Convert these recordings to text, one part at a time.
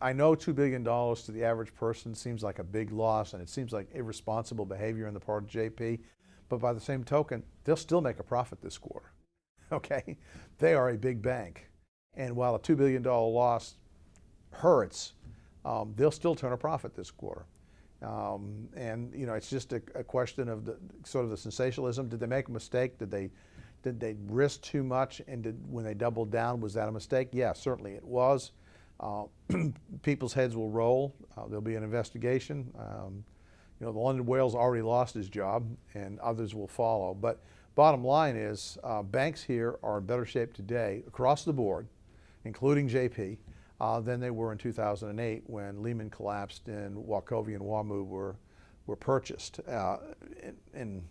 I know $2 billion to the average person seems like a big loss, and it seems like irresponsible behavior on the part of JP, but by the same token, they'll still make a profit this quarter, okay? They are a big bank, and while a $2 billion loss hurts, they'll still turn a profit this quarter. And you know, it's just a question of the sort of the sensationalism. Did they make a mistake? Did they risk too much? And when they doubled down, was that a mistake? Yeah, certainly it was. People's heads will roll. There'll be an investigation. You know, the London Whale's already lost his job, and others will follow. But bottom line is, banks here are in better shape today across the board, including JP, than they were in 2008 when Lehman collapsed and Wachovia and WAMU were purchased in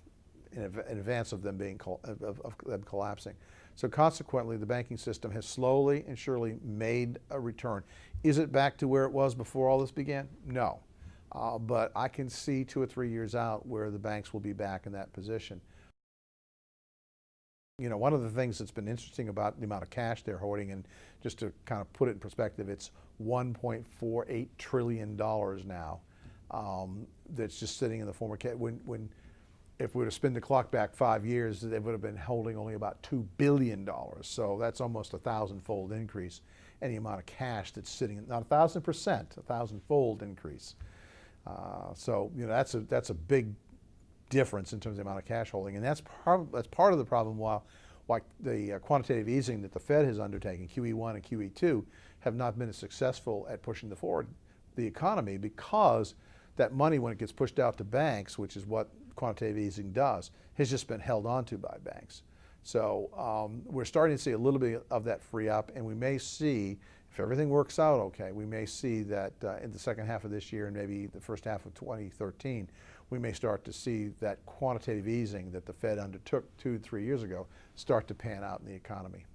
advance of them collapsing. So consequently, the banking system has slowly and surely made a return. Is it back to where it was before all this began? No. But I can see 2 or 3 years out where the banks will be back in that position. You know, one of the things that's been interesting about the amount of cash they're holding, and just to kind of put it in perspective, it's $1.48 trillion now that's just sitting in the form of cash. If we were to spin the clock back 5 years, they would have been holding only about $2 billion. So that's almost a 1,000-fold increase in the amount of cash that's sitting, not 1,000%, a 1,000-fold increase. So you know, that's a big difference in terms of the amount of cash holding, and that's part of the problem. While the quantitative easing that the Fed has undertaken, QE1 and QE2, have not been as successful at pushing forward the economy, because that money, when it gets pushed out to banks, which is what quantitative easing does, has just been held onto by banks. So we're starting to see a little bit of that free up, and we may see, if everything works out okay, we may see that in the second half of this year and maybe the first half of 2013, we may start to see that quantitative easing that the Fed undertook 2 to 3 years ago start to pan out in the economy.